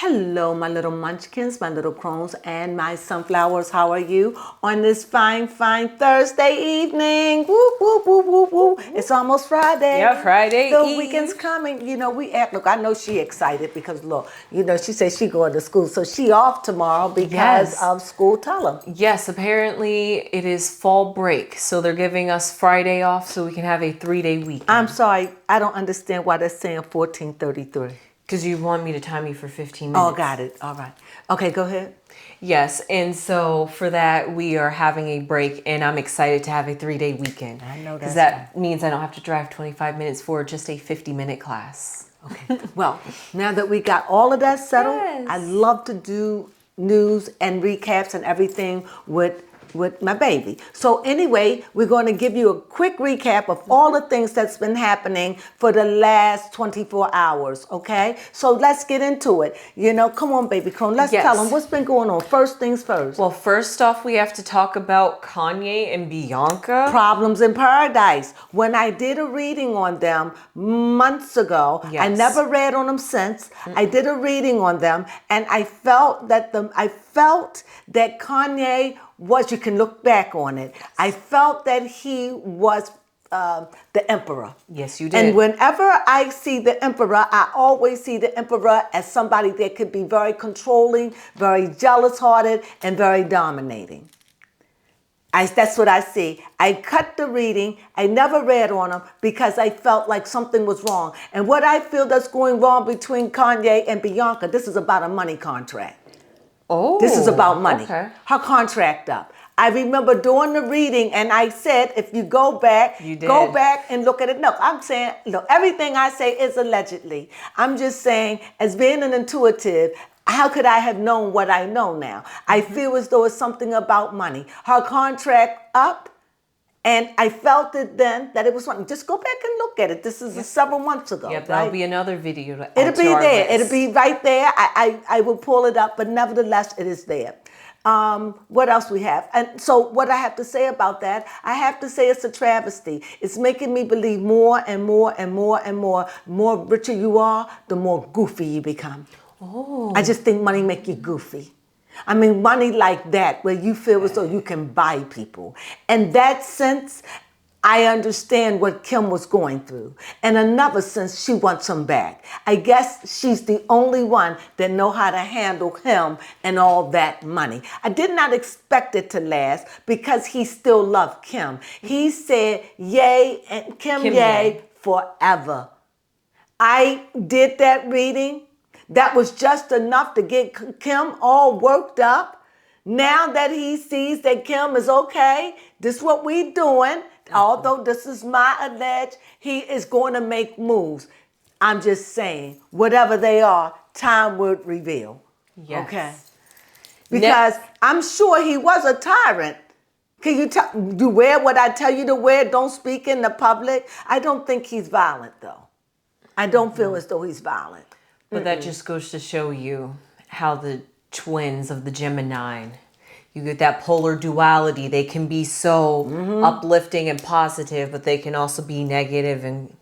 Hello, my little munchkins, my little crones, and my sunflowers. How are you on this fine, fine Thursday evening? Woo, woo, woo, woo, woo. It's almost Friday. Yeah, Friday The Eve. weekend's coming. You know, we act, look, I know she excited because, look, you know, she says she going to school. So she off tomorrow because of school. Tell them. Yes, apparently it is fall break. So they're giving us Friday off so we can have a 3-day weekend. I'm sorry. I don't understand why they're saying 1433. Because you want me to time you for 15 minutes. Oh, got it. All right. Okay, go ahead. Yes, and so for that, we are having a break, and I'm excited to have a 3-day weekend. I know because that means I don't have to drive 25 minutes for just a 50-minute class. Okay. Well, now that we got all of that settled, Yes. I love to do news and recaps and everything with my baby. So anyway, we're going to give you a quick recap of all the things that's been happening for the last 24 hours, okay? So let's get into it. You know, come on, baby Crone, let's Yes. tell them what's been going on. First things first. Well, first off, we have to talk about Kanye and Bianca. Problems in Paradise. When I did a reading on them months ago, I Yes. never read on them since. I did a reading on them, and I felt that Kanye was. You can look back on it. I felt that he was the emperor. Yes, you did. And whenever I see the emperor, I always see the emperor as somebody that could be very controlling, very jealous-hearted, and very dominating. That's what I see. I cut the reading. I never read on them because I felt like something was wrong. And what I feel that's going wrong between Kanye and Bianca, this is about a money contract. Oh, This is about money. Okay. Her contract up. I remember doing the reading and I said, if you go back, You did. go back and look at it. No, I'm saying, look, everything I say is allegedly. I'm just saying, as being an intuitive, how could I have known what I know now? I feel as though it's something about money. Her contract up, and I felt it then that it was something. Just go back and look at it. This is several months ago. Yep, that'll right? be another video to add It'll to be our there. list. It'll be right there. I will pull it up, but nevertheless, it is there. What else we have? And so what I have to say about that, I have to say it's a travesty. It's making me believe more and more and more and more. The more richer you are, the more goofy you become. Oh. I just think money make you goofy. I mean, money like that, where you feel as though you can buy people. In that sense, I understand what Kim was going through. In another sense, she wants him back. I guess she's the only one that know how to handle him and all that money. I did not expect it to last because he still loved Kim. He said, yay, and Kim yay, forever. I did that reading. That was just enough to get Kim all worked up. Now that he sees that Kim is okay, this is what we doing. Although this is my alleged, he is going to make moves. I'm just saying, whatever they are, time would reveal. Yes. Okay. Because I'm sure he was a tyrant. Can you wear what I tell you to wear? Don't speak in the public. I don't think he's violent, though. I don't feel as though he's violent. But that just goes to show you how the twins of the Gemini, you get that polar duality. They can be so uplifting and positive, but they can also be negative and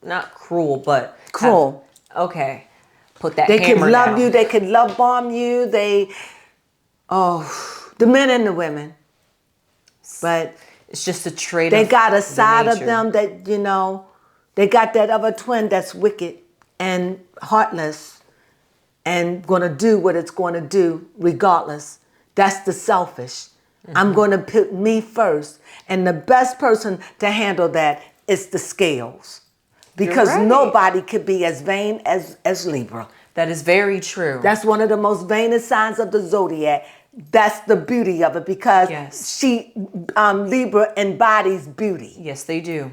not cruel, but Cruel. Okay, put that. They can hammer love down. you. They can love bomb you. The men and the women. But It's just a trait. they of got a the side of nature. them that, you know, they got that other twin that's wicked and heartless and going to do what it's going to do regardless. That's the selfish. I'm going to put me first. And the best person to handle that is the scales. Because right. nobody could be as vain as Libra. That is very true. That's one of the most vainest signs of the zodiac. That's the beauty of it because Yes. Libra embodies beauty. Yes, they do.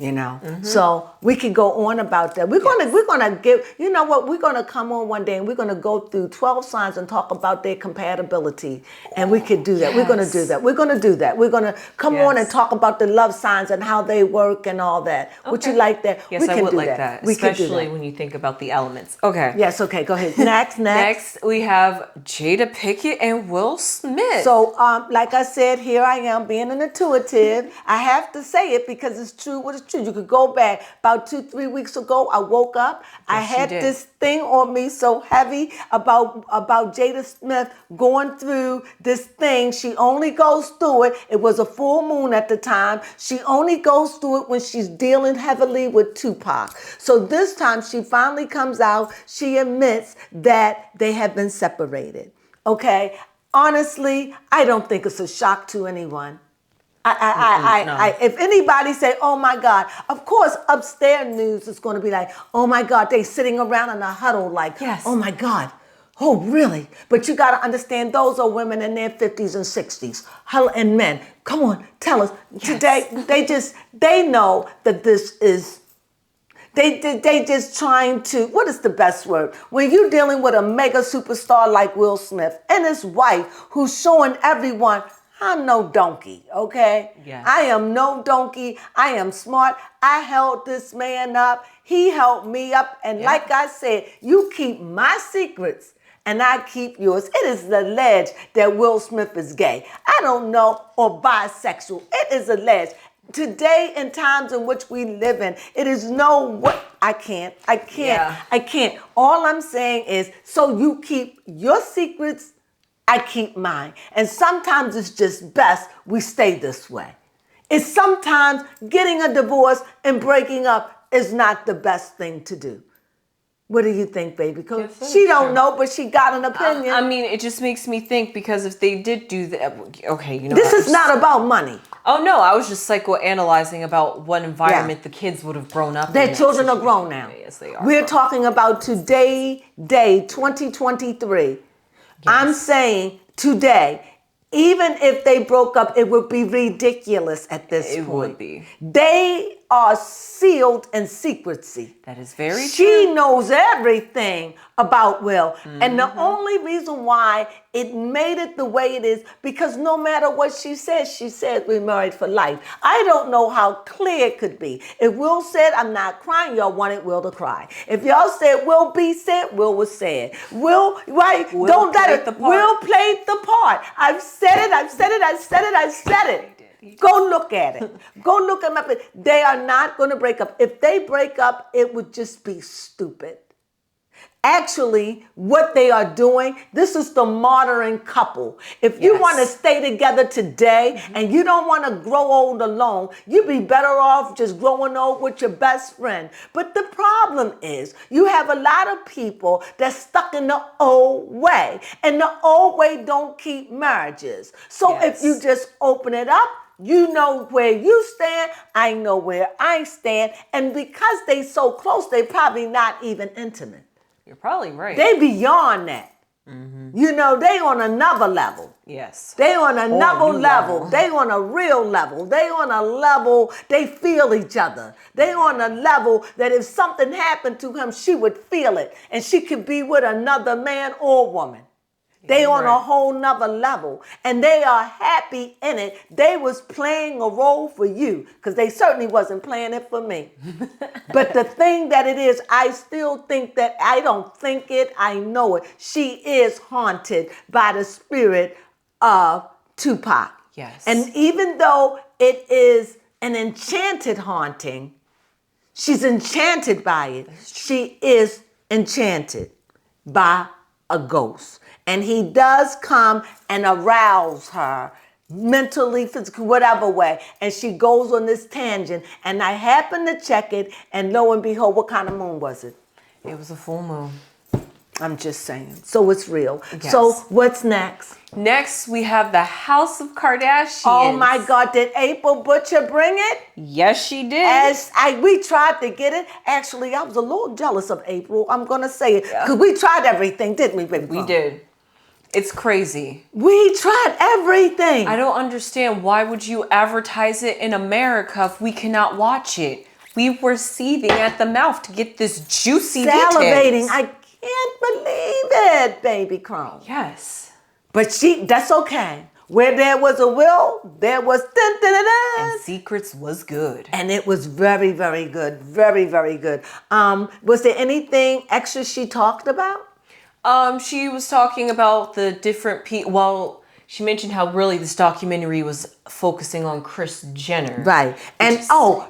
You know, so we can go on about that. We're gonna give. You know what? We're gonna come on one day and we're gonna go through 12 signs and talk about their compatibility, and we could do that. We're gonna do that. We're gonna do that. We're gonna come on and talk about the love signs and how they work and all that. Would you like that? Yes, we can I would do like that. We can do Especially that. when you think about the elements. Okay. Yes. Okay. Go ahead. Next. Next, we have Jada Pinkett and Will Smith. So, like I said, here I am being an intuitive. I have to say it because it's true what is You could go back. About 2-3 weeks ago, I woke up. I Yes, you had did. this thing on me so heavy about Jada Smith going through this thing. She only goes through it. It was a full moon at the time. She only goes through it when she's dealing heavily with Tupac. So this time she finally comes out. She admits that they have been separated. Okay? Honestly, I don't think it's a shock to anyone. If anybody say, oh my God, of course, upstairs news is going to be like, oh my God, they sitting around in a huddle like, Yes. oh my God. Oh, really? But you got to understand, those are women in their 50s and 60s. And men. Come on, tell us. Yes. Today, they know that this is, they just trying to, what is the best word? When you're dealing with a mega superstar like Will Smith and his wife who's showing everyone, I'm no donkey, okay? Yes. I am no donkey. I am smart. I held this man up. He held me up. And like I said, you keep my secrets and I keep yours. It is alleged that Will Smith is gay. I don't know, or bisexual. It is alleged. Today, in times in which we live in, it is no what I can't. All I'm saying is, so you keep your secrets, I keep mine. And sometimes it's just best we stay this way. It's sometimes getting a divorce and breaking up is not the best thing to do. What do you think, baby? Because she don't know, but she got an opinion. I mean, it just makes me think, because if they did do that, okay, you know. This is not about money. Oh no, I was just psychoanalyzing about what environment the kids would have grown up in. Their children are grown now. Yes, they are. We're talking about today, 2023. Yes. I'm saying today, even if they broke up, it would be ridiculous at this point. It would be. They are sealed in secrecy. That is very true. She knows everything about Will. Mm-hmm. And the only reason why it made it the way it is, because no matter what she said we're married for life. I don't know how clear it could be. If Will said, I'm not crying, y'all wanted Will to cry. If y'all said Will be sad, Will was sad. Will, right? Will don't let it. Will played the part. I've said it. Go look at it. Go look them up. They are not going to break up. If they break up, it would just be stupid. Actually, what they are doing, this is the modern couple. If you want to stay together today and you don't want to grow old alone, you'd be better off just growing old with your best friend. But the problem is you have a lot of people that's stuck in the old way, and the old way don't keep marriages. So if you just open it up, you know where you stand, I know where I stand, and because they so close, they probably not even intimate. You're probably right. They beyond that. Mm-hmm. You know, they on another level. Yes. They on another level. They on a real level. They on a level, they feel each other. They on a level that if something happened to him, she would feel it. And she could be with another man or woman. They on a whole nother level, and they are happy in it. They was playing a role for you, because they certainly wasn't playing it for me. But the thing that it is, I still think that, I don't think it, I know it. She is haunted by the spirit of Tupac. Yes. And even though it is an enchanted haunting, she's enchanted by it. She is enchanted by a ghost. And he does come and arouse her mentally, physically, whatever way. And she goes on this tangent. And I happened to check it. And lo and behold, what kind of moon was it? It was a full moon. I'm just saying. So it's real. Yes. So what's next? Next, we have the House of Kardashians. Oh my God, did April Butcher bring it? Yes, she did. We tried to get it. Actually, I was a little jealous of April. I'm going to say it. Because we tried everything, didn't we, baby? We did. It's crazy. We tried everything. I don't understand. Why would you advertise it in America if we cannot watch it? We were seething at the mouth to get this juicy salivating. details. I can't believe it, baby Crone. Yes. But that's okay. Where there was a will, there was and secrets was good. And it was very, very good. Very, very good. Was there anything extra she talked about? She was talking about the different people. Well, She mentioned how really this documentary was focusing on Kris Jenner. Right. And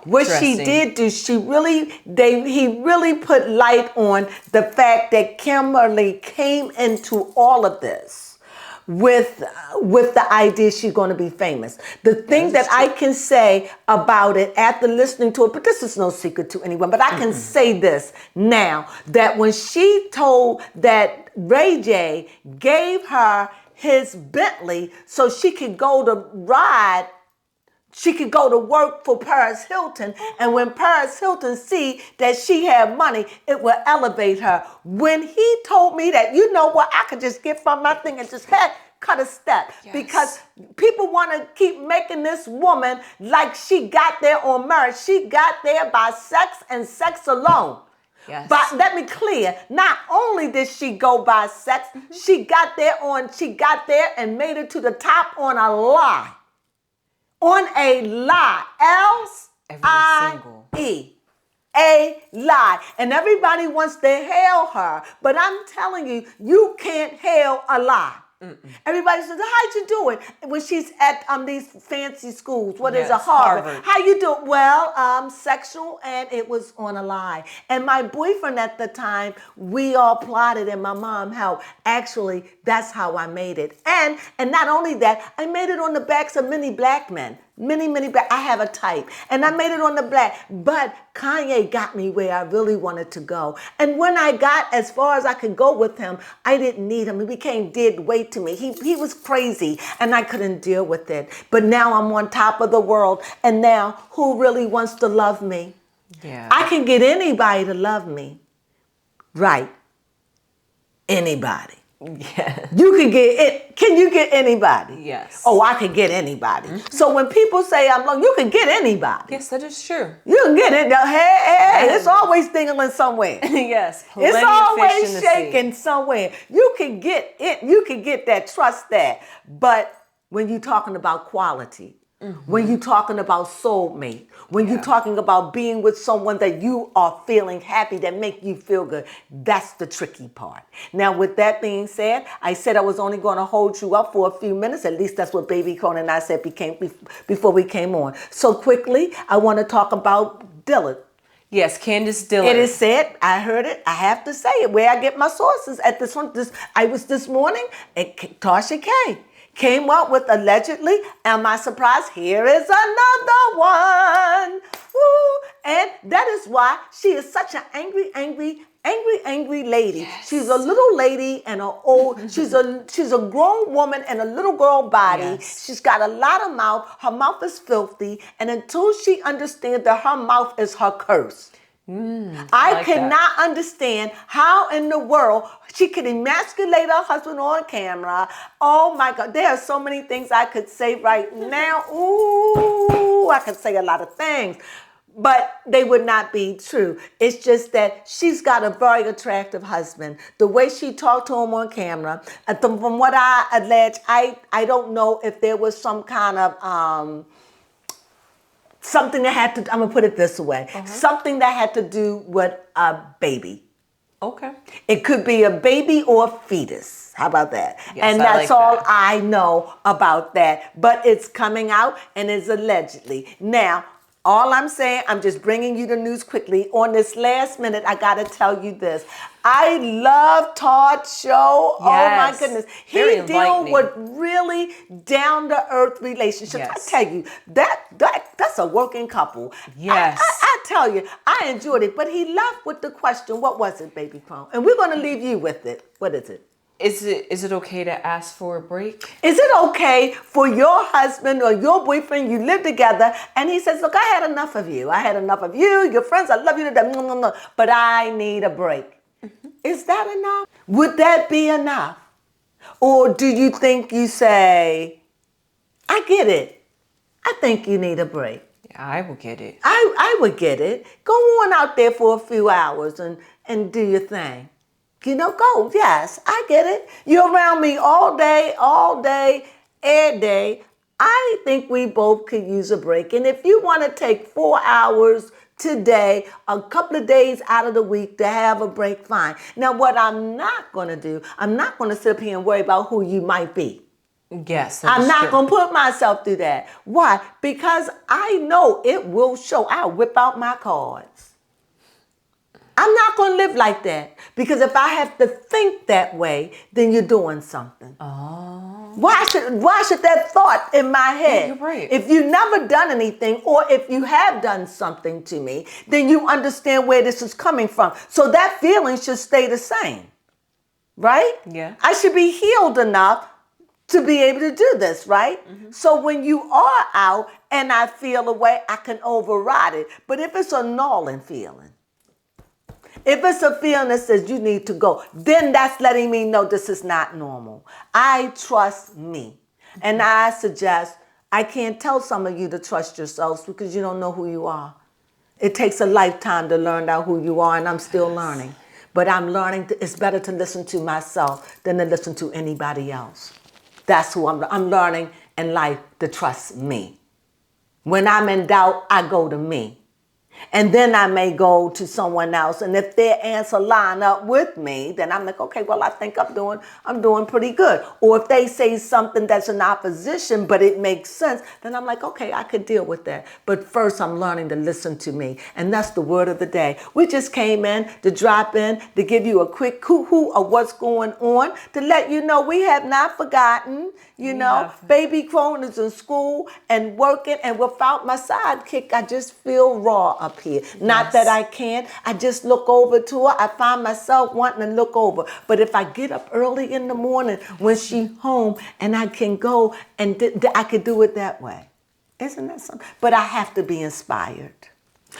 what she did do, he really put light on the fact that Kimberly came into all of this with the idea she's going to be famous. The thing that I can say about it after listening to it, but this is no secret to anyone, but I can say this now, that when she told that Ray J gave her his Bentley so she could go to work for Paris Hilton, and when Paris Hilton see that she had money, it will elevate her. When he told me that, you know what, I could just get from my thing and just cut a step. Yes. Because people want to keep making this woman like she got there on merit. She got there by sex and sex alone. Yes. But let me clear, not only did she go by sex, she got there and made it to the top on a lie. On a lie. L-I-E. A lie. And everybody wants to hail her. But I'm telling you, you can't hail a lie. Everybody says, how'd you do it? When she's at these fancy schools. What is it? Harvard. How you do it? Well, sexual, and it was on a lie. And my boyfriend at the time, we all plotted, and my mom helped. Actually, that's how I made it. And not only that, I made it on the backs of many black men. Many black. I have a type. And I made it on the black. But Kanye got me where I really wanted to go. And when I got as far as I could go with him, I didn't need him. He became dead weight to me. He was crazy, and I couldn't deal with it. But now I'm on top of the world. And now, who really wants to love me? Yeah. I can get anybody to love me. Right. Anybody. Yeah. You can get it. Can you get anybody? Yes. Oh, I can get anybody. So when people say I'm low, you can get anybody. Yes, that is true. You can get it. Hey, it's always dingling somewhere. Yes. It's always shaking somewhere. You can get it. You can get that. Trust that. But when you're talking about quality, when you're talking about soulmate, when you're talking about being with someone that you are feeling happy, that make you feel good, that's the tricky part. Now, with that being said, I said I was only going to hold you up for a few minutes. At least that's what Baby Crone and I said before we came on. So quickly, I want to talk about Dillard. Yes, Candace Dillard. It is said, I heard it, I have to say it, where I get my sources at this one. I was this morning at Tasha K. Came up with allegedly, am I surprised? Here is another one. Woo. And that is why she is such an angry lady. Yes. She's a little lady and she's a grown woman and a little girl body. Yes. She's got a lot of mouth. Her mouth is filthy. And until she understands that her mouth is her curse. I cannot understand how in the world she could emasculate her husband on camera. Oh my God, there are so many things I could say right now. Ooh, I could say a lot of things, but they would not be true. It's just that she's got a very attractive husband. The way she talked to him on camera, from what I allege, I don't know if there was some kind of something that had to, I'm going to put it this way, something that had to do with a baby. Okay. It could be a baby or a fetus. How about that? Yes, and that's all I know about that. But it's coming out and it's allegedly. Now, all I'm saying, I'm just bringing you the news quickly. On this last minute, I got to tell you this. I love Todd's show. Yes. Oh, my goodness. He deals with really down-to-earth relationships. Yes. I tell you, that's a working couple. Yes. I tell you, I enjoyed it. But he left with the question, what was it, Baby Crone? And we're going to leave you with it. What is it? Is it okay to ask for a break? Is it okay for your husband or your boyfriend, you live together, and he says, look, I had enough of you. I had enough of you, your friends, I love you to death, but I need a break. Is that enough? Would that be enough? Or do you think you say, I get it. I think you need a break. Yeah, I would get it. I would get it. Go on out there for a few hours and do your thing. Go. Yes, I get it. You're around me all day, every day. I think we both could use a break. And if you want to take 4 hours today, a couple of days out of the week to have a break, fine. Now, what I'm not going to do, I'm not going to sit up here and worry about who you might be. Yes, that I'm is not true. going to put myself through that. Why? Because I know it will show. I'll whip out my cards. I'm not going to live like that. Because if I have to think that way, then you're doing something. Oh. Why should that thought in my head? Yeah, you're right. If you've never done anything, or if you have done something to me, then you understand where this is coming from. So that feeling should stay the same. Right? Yeah. I should be healed enough to be able to do this, right? So when you are out and I feel a way, I can override it. But if it's a gnawing feeling, if it's a feeling that says you need to go, then that's letting me know this is not normal. I trust me. And I suggest, I can't tell some of you to trust yourselves because you don't know who you are. It takes a lifetime to learn out who you are, and I'm still learning. But I'm learning it's better to listen to myself than to listen to anybody else. That's who I'm learning in life to trust me. When I'm in doubt, I go to me. And then I may go to someone else. And if their answer line up with me, then I'm like, okay, well, I think I'm doing pretty good. Or if they say something that's in opposition, but it makes sense, then I'm like, okay, I could deal with that. But first, I'm learning to listen to me. And that's the word of the day. We just came in to drop in to give you a quick hoo-hoo of what's going on, to let you know we have not forgotten. Baby Crone is in school and working, and without my sidekick, I just feel raw up here. Not that I can't. I just look over to her. I find myself wanting to look over. But if I get up early in the morning when she's home and I can go and I could do it that way. Isn't that something? But I have to be inspired.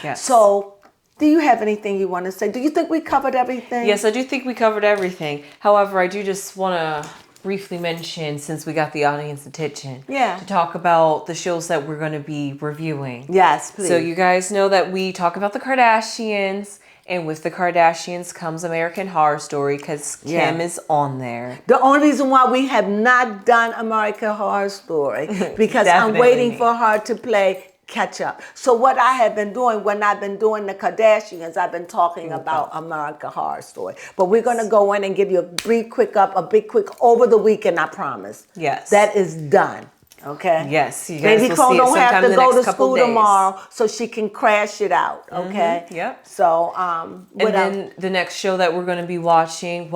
Yes. So, do you have anything you want to say? Do you think we covered everything? Yes, I do think we covered everything. However, I do just want to briefly mention, since we got the audience attention, to talk about the shows that we're going to be reviewing. Yes, please. So you guys know that we talk about the Kardashians, and with the Kardashians comes American Horror Story, because Kim is on there. The only reason why we have not done American Horror Story, because I'm waiting for her to play catch up. So what I have been doing when I've been doing the Kardashians, I've been talking about American Horror Story. But we're going to go in and give you a big quick over the weekend, I promise. Yes. That is done. Okay? Yes. You guys Baby will Crone see it don't have sometime to in the go next to couple school days. tomorrow so she can crash it out. Okay? Yep. So, and then the next show that we're going to be watching,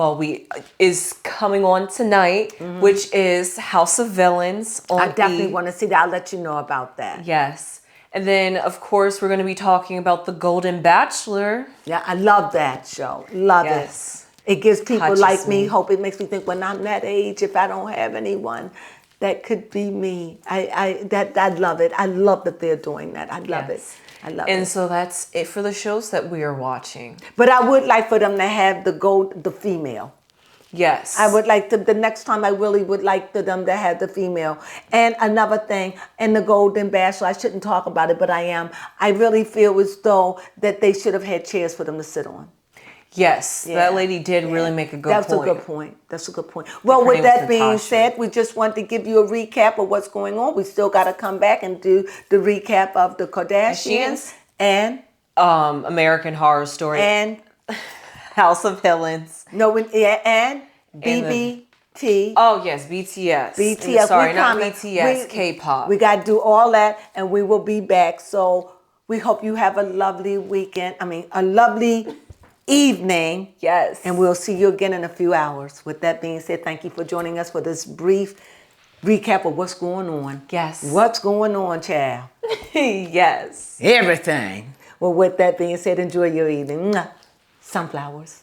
is coming on tonight, which is House of Villains on I definitely want to see that. I'll let you know about that. Yes. And then, of course, we're going to be talking about The Golden Bachelor. Yeah, I love that show. Love it. It gives people like me hope. It makes me think when I'm that age, if I don't have anyone, that could be me. I love it. I love that they're doing that. I love it. I love it. And so that's it for the shows that we are watching. But I would like for them to have the female. Yes. I would like the next time I really would like them to have the female. And another thing, in the Golden Bachelor, I shouldn't talk about it, but I really feel as though that they should have had chairs for them to sit on. Yes, that lady did really make a good point. That's a good point. That's a good point. Well, with that being said, we just want to give you a recap of what's going on. We still got to come back and do the recap of the Kardashians and American Horror Story and House of Villains. And BBT. Oh yes, BTS. BTS. Sorry, not BTS. K-pop. We got to do all that, and we will be back. So we hope you have a lovely weekend. A lovely evening. Yes. And we'll see you again in a few hours. With that being said, thank you for joining us for this brief recap of what's going on. Yes. What's going on, child? Yes. Everything. Well, with that being said, enjoy your evening. Mwah. Sunflowers.